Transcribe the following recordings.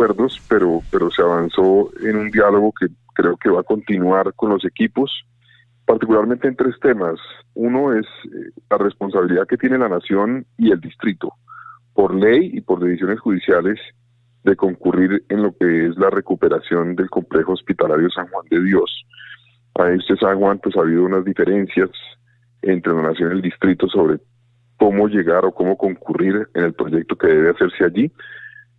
acuerdos, pero se avanzó en un diálogo que creo que va a continuar con los equipos, particularmente en tres temas. Uno es la responsabilidad que tiene la nación y el distrito, por ley y por decisiones judiciales, de concurrir en lo que es la recuperación del complejo hospitalario San Juan de Dios. Ahí usted sabe, Juan, pues ha habido unas diferencias entre la nación y el distrito sobre cómo llegar o cómo concurrir en el proyecto que debe hacerse allí.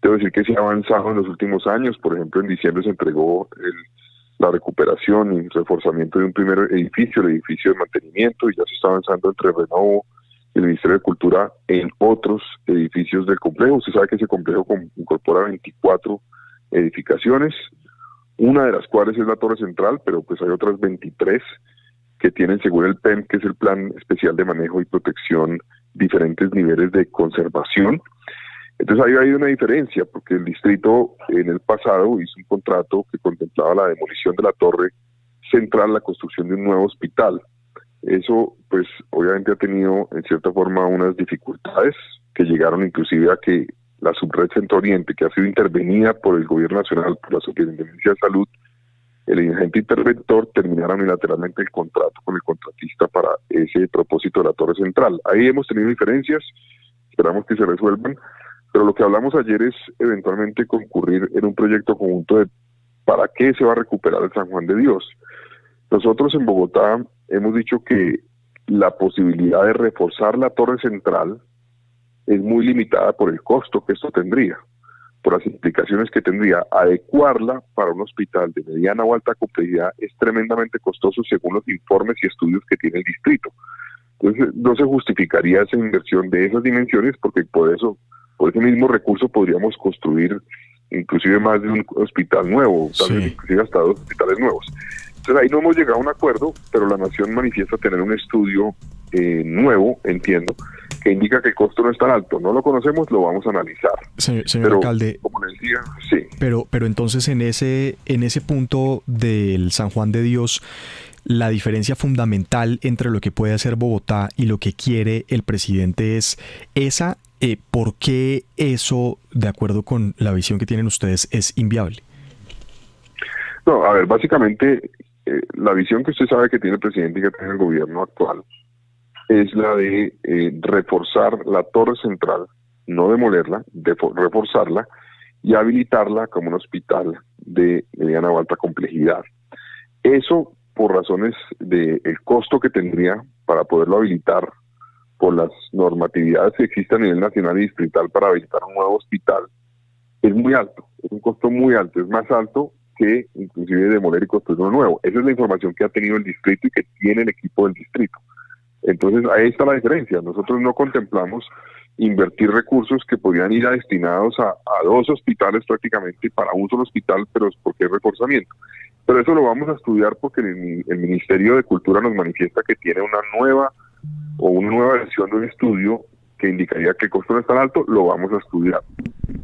Debo decir que se ha avanzado en los últimos años. Por ejemplo, en diciembre se entregó la recuperación y reforzamiento de un primer edificio, el edificio de mantenimiento, y ya se está avanzando entre Renovo y el Ministerio de Cultura en otros edificios del complejo. Usted sabe que ese complejo incorpora 24 edificaciones, una de las cuales es la Torre Central, pero pues hay otras 23 que tienen, según el PEM, que es el Plan Especial de Manejo y Protección, diferentes niveles de conservación. Entonces ahí hay una diferencia, porque el distrito en el pasado hizo un contrato que contemplaba la demolición de la Torre Central, la construcción de un nuevo hospital. Eso, pues, obviamente ha tenido, en cierta forma, unas dificultades que llegaron inclusive a que la Subred Centro Oriente, que ha sido intervenida por el Gobierno Nacional, por la Superintendencia de Salud, el agente interventor terminara unilateralmente el contrato con el contratista para ese propósito de la Torre Central. Ahí hemos tenido diferencias, esperamos que se resuelvan, pero lo que hablamos ayer es eventualmente concurrir en un proyecto conjunto de para qué se va a recuperar el San Juan de Dios. Nosotros en Bogotá hemos dicho que la posibilidad de reforzar la Torre Central es muy limitada por el costo que esto tendría, por las implicaciones que tendría. Adecuarla para un hospital de mediana o alta complejidad es tremendamente costoso según los informes y estudios que tiene el distrito. Entonces no se justificaría esa inversión de esas dimensiones, porque por ese mismo recurso podríamos construir inclusive más de un hospital nuevo, tal vez inclusive hasta 2 hospitales nuevos. Entonces ahí no hemos llegado a un acuerdo, pero la nación manifiesta tener un estudio nuevo, entiendo, que indica que el costo no es tan alto. No lo conocemos, lo vamos a analizar. Señor alcalde, como le decía, sí. Pero entonces en ese punto del San Juan de Dios, la diferencia fundamental entre lo que puede hacer Bogotá y lo que quiere el presidente es esa. ¿Por qué eso, de acuerdo con la visión que tienen ustedes, es inviable? No, a ver, básicamente la visión que usted sabe que tiene el presidente y que tiene el gobierno actual es la de reforzar la Torre Central, no demolerla, reforzarla y habilitarla como un hospital de mediana o alta complejidad. Eso por razones del costo que tendría para poderlo habilitar, por las normatividades que existen a nivel nacional y distrital para habilitar un nuevo hospital, es muy alto, es un costo muy alto, es más alto que inclusive demoler y construir uno nuevo. Esa es la información que ha tenido el distrito y que tiene el equipo del distrito. Entonces ahí está la diferencia. Nosotros no contemplamos invertir recursos que podrían ir destinados a 2 hospitales prácticamente, para un solo hospital, pero es porque es reforzamiento. Pero eso lo vamos a estudiar porque el Ministerio de Cultura nos manifiesta que tiene una nueva versión de un estudio que indicaría que el costo no es tan alto. Lo vamos a estudiar.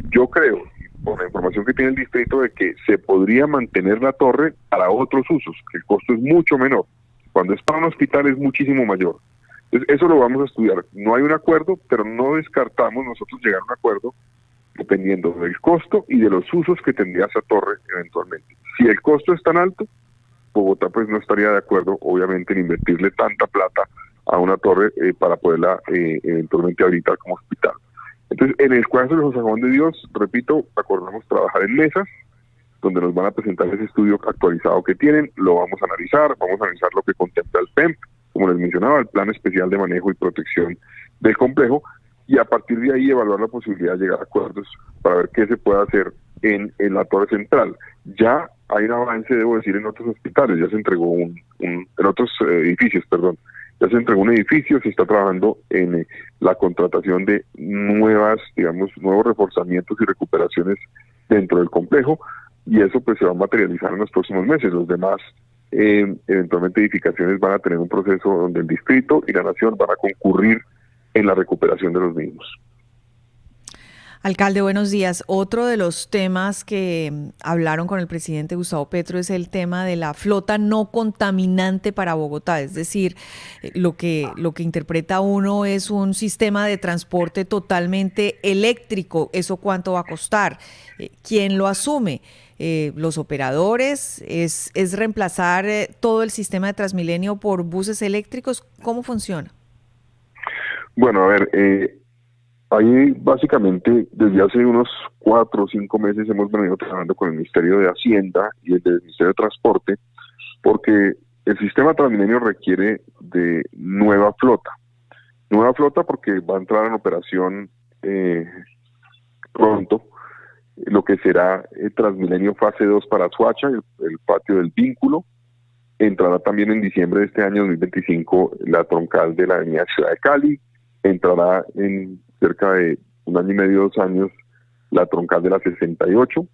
Yo creo, por la información que tiene el distrito, de que se podría mantener la torre para otros usos, que el costo es mucho menor. Cuando es para un hospital es muchísimo mayor. Entonces, eso lo vamos a estudiar. No hay un acuerdo, pero no descartamos nosotros llegar a un acuerdo dependiendo del costo y de los usos que tendría esa torre eventualmente. Si el costo es tan alto, Bogotá pues no estaría de acuerdo, obviamente, en invertirle tanta plata a una torre para poderla eventualmente habilitar como hospital. Entonces, en el caso de San Juan de Dios, repito, acordamos trabajar en mesas, donde nos van a presentar ese estudio actualizado que tienen, lo vamos a analizar lo que contempla el PEM, como les mencionaba, el Plan Especial de Manejo y Protección del Complejo, y a partir de ahí evaluar la posibilidad de llegar a acuerdos para ver qué se puede hacer en la Torre Central. Ya hay un avance, debo decir, en otros hospitales, ya se entregó en otros edificios, perdón, ya se entregó un edificio, se está trabajando en la contratación de nuevos reforzamientos y recuperaciones dentro del complejo, y eso pues se va a materializar en los próximos meses. Los demás eventualmente edificaciones van a tener un proceso donde el distrito y la nación van a concurrir en la recuperación de los mismos. Alcalde, buenos días. Otro de los temas que hablaron con el presidente Gustavo Petro es el tema de la flota no contaminante para Bogotá. Es decir, lo que interpreta uno es un sistema de transporte totalmente eléctrico. ¿Eso cuánto va a costar? ¿Quién lo asume? ¿Los operadores? ¿Es reemplazar todo el sistema de Transmilenio por buses eléctricos? ¿Cómo funciona? Bueno, a ver, ahí básicamente desde hace unos 4 o 5 meses hemos venido trabajando con el Ministerio de Hacienda y el del Ministerio de Transporte, porque el sistema Transmilenio requiere de nueva flota. Nueva flota porque va a entrar en operación pronto lo que será el Transmilenio fase 2 para Soacha, el patio del vínculo. Entrará también en diciembre de este año 2025 la troncal de la avenida Ciudad de Cali. Entrará en cerca de 1 año y medio, 2 años, la troncal de la 68.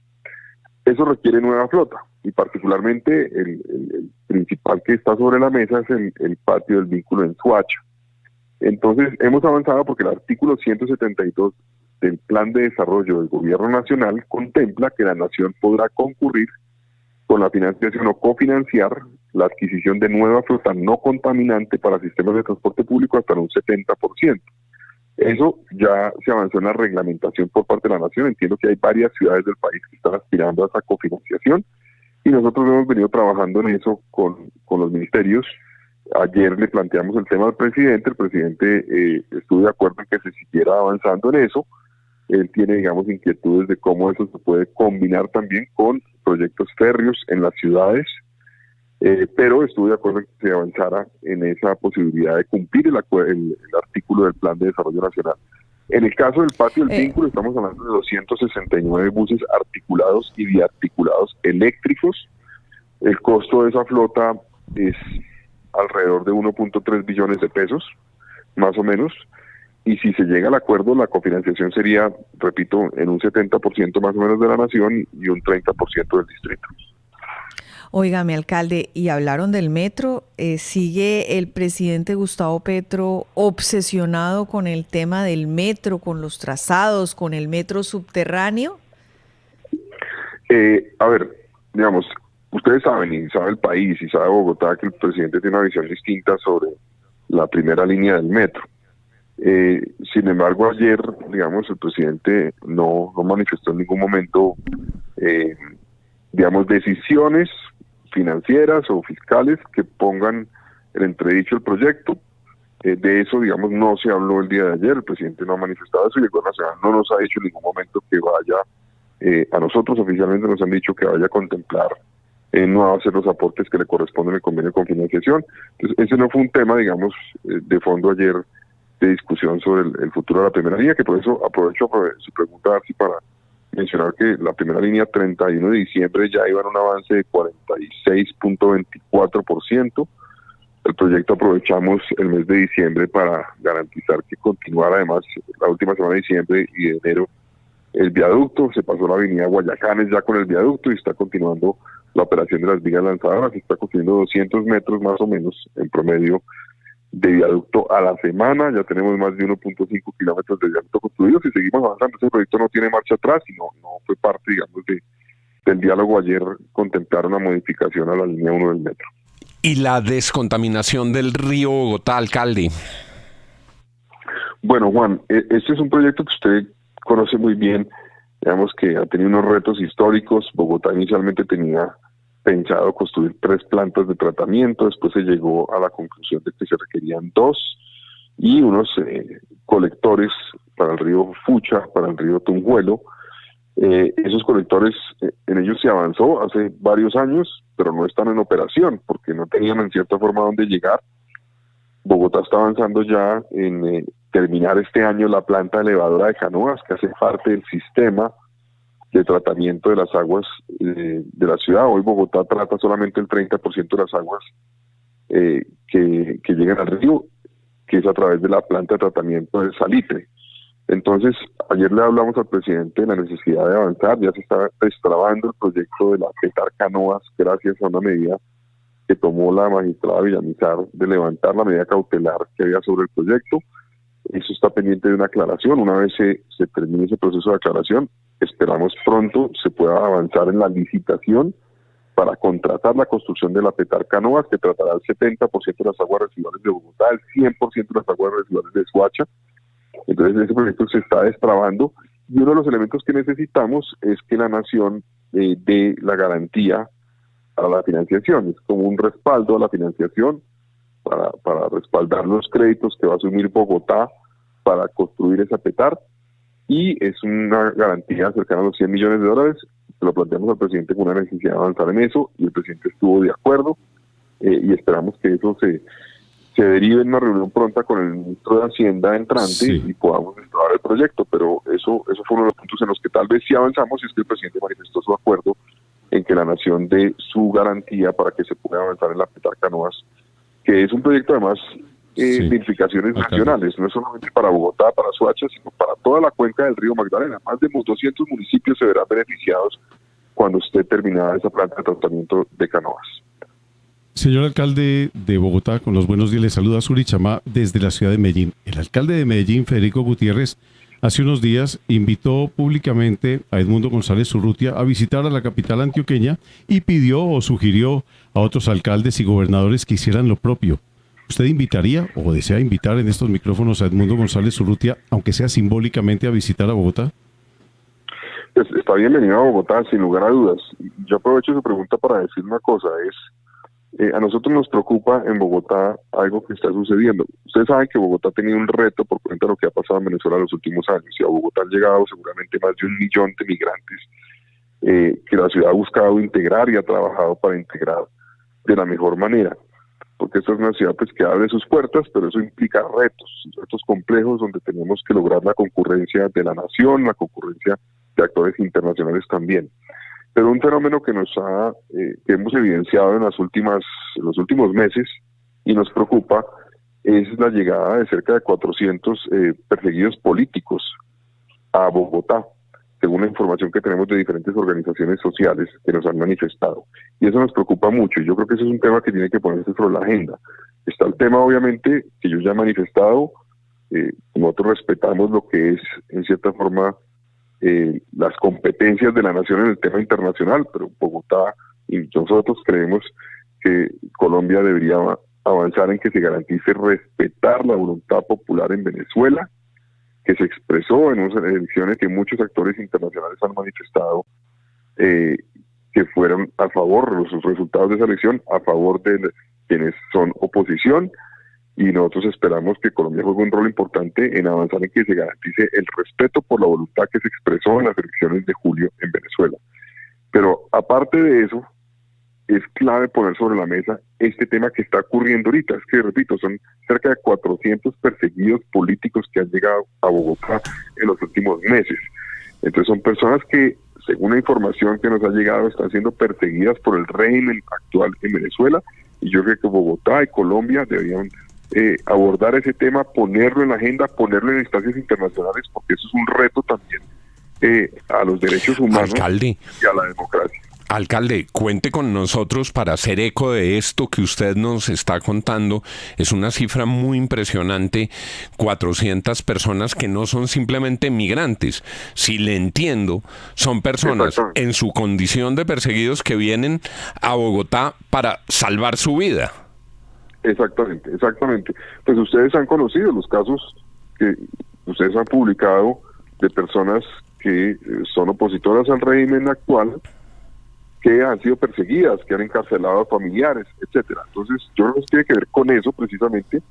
Eso requiere nueva flota y particularmente el principal que está sobre la mesa es el patio del vínculo en Soacha. Entonces hemos avanzado porque el artículo 172 del Plan de Desarrollo del Gobierno Nacional contempla que la Nación podrá concurrir con la financiación o cofinanciar la adquisición de nueva flota no contaminante para sistemas de transporte público hasta un 70%. Eso ya se avanzó en la reglamentación por parte de la Nación. Entiendo que hay varias ciudades del país que están aspirando a esa cofinanciación y nosotros hemos venido trabajando en eso con los ministerios. Ayer le planteamos el tema al presidente, el presidente estuvo de acuerdo en que se siguiera avanzando en eso. Él tiene, digamos, inquietudes de cómo eso se puede combinar también con proyectos férreos en las ciudades, pero estuve de acuerdo en que se avanzara en esa posibilidad de cumplir el artículo del Plan de Desarrollo Nacional. En el caso del patio del vínculo estamos hablando de 269 buses articulados y biarticulados eléctricos. El costo de esa flota es alrededor de 1.3 billones de pesos, más o menos. Y si se llega al acuerdo, la cofinanciación sería, repito, en un 70% más o menos de la nación y un 30% del distrito. Óigame, alcalde, y hablaron del metro. ¿Sigue el presidente Gustavo Petro obsesionado con el tema del metro, con los trazados, con el metro subterráneo? A ver, digamos, ustedes saben, y sabe el país, y sabe Bogotá, que el presidente tiene una visión distinta sobre la primera línea del metro. Sin embargo, ayer, digamos, el presidente no manifestó en ningún momento, digamos, decisiones financieras o fiscales que pongan en entredicho el proyecto. De eso, digamos, no se habló el día de ayer. El presidente no ha manifestado eso y el Gobierno Nacional no nos ha dicho en ningún momento que vaya, a nosotros oficialmente nos han dicho que vaya a contemplar no hacer los aportes que le corresponden en el convenio con financiación. Entonces, ese no fue un tema, digamos, de fondo ayer de discusión sobre el futuro de la primera línea, que por eso aprovecho su pregunta así para mencionar que la primera línea 31 de diciembre ya iba en un avance de 46.24%. El proyecto aprovechamos el mes de diciembre para garantizar que continuara además la última semana de diciembre y de enero el viaducto. Se pasó la avenida Guayacanes ya con el viaducto y está continuando la operación de las vigas lanzadoras. Se está construyendo 200 metros más o menos en promedio de viaducto a la semana. Ya tenemos más de 1.5 kilómetros de viaducto construidos y seguimos avanzando. Ese proyecto no tiene marcha atrás y no fue parte, digamos, del diálogo. Ayer contemplar una modificación a la línea 1 del metro. ¿Y la descontaminación del río Bogotá, alcalde? Bueno, Juan, este es un proyecto que usted conoce muy bien. Digamos que ha tenido unos retos históricos. Bogotá inicialmente tenía pensado construir 3 plantas de tratamiento, después se llegó a la conclusión de que se requerían 2 y unos colectores para el río Fucha, para el río Tunjuelo. Esos colectores, en ellos se avanzó hace varios años, pero no están en operación porque no tenían en cierta forma dónde llegar. Bogotá está avanzando ya en terminar este año la planta elevadora de Canoas, que hace parte del sistema de tratamiento de las aguas de la ciudad. Hoy Bogotá trata solamente el 30% de las aguas que llegan al río, que es a través de la planta de tratamiento del salitre. Entonces, ayer le hablamos al presidente de la necesidad de avanzar. Ya se está destrabando el proyecto de la Petar Canoas gracias a una medida que tomó la magistrada Villamizar de levantar la medida cautelar que había sobre el proyecto. Eso está pendiente de una aclaración. Una vez se termine ese proceso de aclaración, esperamos pronto se pueda avanzar en la licitación para contratar la construcción de la Petarca Canoas, que tratará el 70% de las aguas residuales de Bogotá, el 100% de las aguas residuales de Soacha. Entonces ese proyecto se está destrabando y uno de los elementos que necesitamos es que la nación dé la garantía para la financiación. Es como un respaldo a la financiación para respaldar los créditos que va a asumir Bogotá para construir esa PETAR, y es una garantía cercana a los $100 millones. Se lo planteamos al presidente con una necesidad de avanzar en eso y el presidente estuvo de acuerdo, y esperamos que eso se derive en una reunión pronta con el ministro de Hacienda entrante y podamos destrabar el proyecto. Pero eso fue uno de los puntos en los que tal vez sí avanzamos, y es que el presidente manifestó su acuerdo en que la nación dé su garantía para que se pueda avanzar en la Petar Canoas, que es un proyecto además de implicaciones nacionales, no es solamente para Bogotá, para Soacha, sino para toda la cuenca del río Magdalena. Más de 200 municipios se verán beneficiados cuando esté terminada esa planta de tratamiento de canoas. Señor alcalde de Bogotá, con los buenos días, le saluda Suri Chamá desde la ciudad de Medellín. El alcalde de Medellín, Federico Gutiérrez, hace unos días invitó públicamente a Edmundo González Urrutia a visitar a la capital antioqueña y pidió o sugirió a otros alcaldes y gobernadores que hicieran lo propio. ¿Usted invitaría o desea invitar en estos micrófonos a Edmundo González Urrutia, aunque sea simbólicamente, a visitar a Bogotá? Pues está bienvenido a Bogotá, sin lugar a dudas. Yo aprovecho su pregunta para decir una cosa, a nosotros nos preocupa en Bogotá algo que está sucediendo. Ustedes saben que Bogotá ha tenido un reto por cuenta de lo que ha pasado en Venezuela en los últimos años, y a Bogotá han llegado seguramente más de 1 millón de migrantes que la ciudad ha buscado integrar y ha trabajado para integrar de la mejor manera, porque esta es una ciudad pues que abre sus puertas, pero eso implica retos complejos donde tenemos que lograr la concurrencia de la nación, la concurrencia de actores internacionales también. Pero un fenómeno que que hemos evidenciado en los últimos meses y nos preocupa es la llegada de cerca de 400 perseguidos políticos a Bogotá, según la información que tenemos de diferentes organizaciones sociales que nos han manifestado. Y eso nos preocupa mucho, y yo creo que ese es un tema que tiene que ponerse sobre la agenda. Está el tema, obviamente, que yo ya he manifestado. Nosotros respetamos lo que es, en cierta forma, las competencias de la nación en el tema internacional, pero Bogotá y nosotros creemos que Colombia debería avanzar en que se garantice respetar la voluntad popular en Venezuela, que se expresó en unas elecciones que muchos actores internacionales han manifestado que fueron a favor, los resultados de esa elección, a favor de quienes son oposición, y nosotros esperamos que Colombia juegue un rol importante en avanzar en que se garantice el respeto por la voluntad que se expresó en las elecciones de julio en Venezuela. Pero aparte de eso, es clave poner sobre la mesa este tema que está ocurriendo ahorita. Es que, repito, son cerca de 400 perseguidos políticos que han llegado a Bogotá en los últimos meses. Entonces son personas que, según la información que nos ha llegado, están siendo perseguidas por el régimen actual en Venezuela, y yo creo que Bogotá y Colombia deberían abordar ese tema, ponerlo en la agenda, ponerlo en instancias internacionales, porque eso es un reto también a los derechos humanos, alcalde, y a la democracia. Alcalde, cuente con nosotros para hacer eco de esto que usted nos está contando. Es una cifra muy impresionante, 400 personas que no son simplemente migrantes. Si le entiendo, son personas en su condición de perseguidos que vienen a Bogotá para salvar su vida. Exactamente. Pues ustedes han conocido los casos que ustedes han publicado de personas que son opositoras al régimen actual, que han sido perseguidas, que han encarcelado a familiares, etcétera. Entonces, yo creo que tiene que ver con eso precisamente,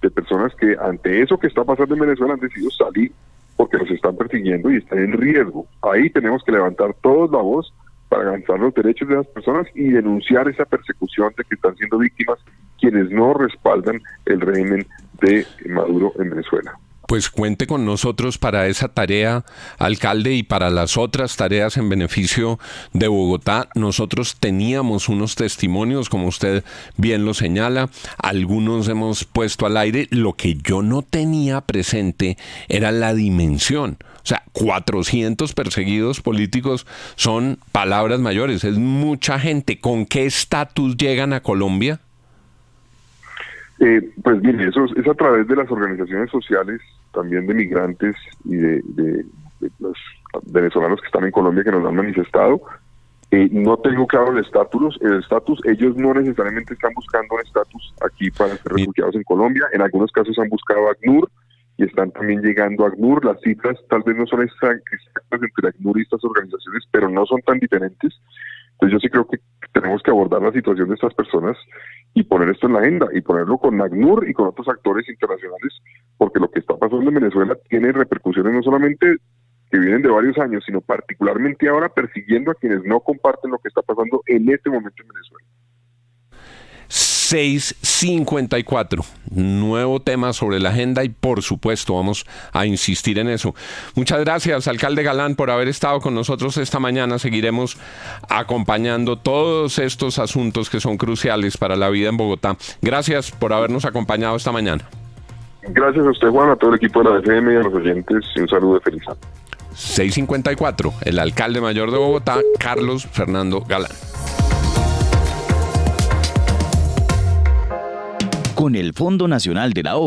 de personas que ante eso que está pasando en Venezuela han decidido salir porque los están persiguiendo y están en riesgo. Ahí tenemos que levantar todos la voz para garantizar los derechos de las personas y denunciar esa persecución de que están siendo víctimas quienes no respaldan el régimen de Maduro en Venezuela. Pues cuente con nosotros para esa tarea, alcalde, y para las otras tareas en beneficio de Bogotá. Nosotros teníamos unos testimonios, como usted bien lo señala, algunos hemos puesto al aire. Lo que yo no tenía presente era la dimensión. O sea, 400 perseguidos políticos son palabras mayores, es mucha gente. ¿Con qué estatus llegan a Colombia? Pues mire, eso es a través de las organizaciones sociales también de migrantes y de los venezolanos que están en Colombia que nos han manifestado. No tengo claro el estatus. Ellos no necesariamente están buscando un estatus aquí para ser refugiados en Colombia. En algunos casos han buscado ACNUR y están también llegando a ACNUR. Las cifras tal vez no son exactas entre ACNUR y estas organizaciones, pero no son tan diferentes. Entonces yo sí creo que tenemos que abordar la situación de estas personas y poner esto en la agenda y ponerlo con ACNUR y con otros actores internacionales, porque lo que está pasando en Venezuela tiene repercusiones no solamente que vienen de varios años, sino particularmente ahora persiguiendo a quienes no comparten lo que está pasando en este momento en Venezuela. 6:54, nuevo tema sobre la agenda y por supuesto vamos a insistir en eso. Muchas gracias, alcalde Galán, por haber estado con nosotros esta mañana. Seguiremos acompañando todos estos asuntos que son cruciales para la vida en Bogotá. Gracias por habernos acompañado esta mañana. Gracias a usted, Juan, a todo el equipo de la FM y a los oyentes, y un saludo de feliz año. 6:54, el alcalde mayor de Bogotá, Carlos Fernando Galán. Con el Fondo Nacional del Ahorro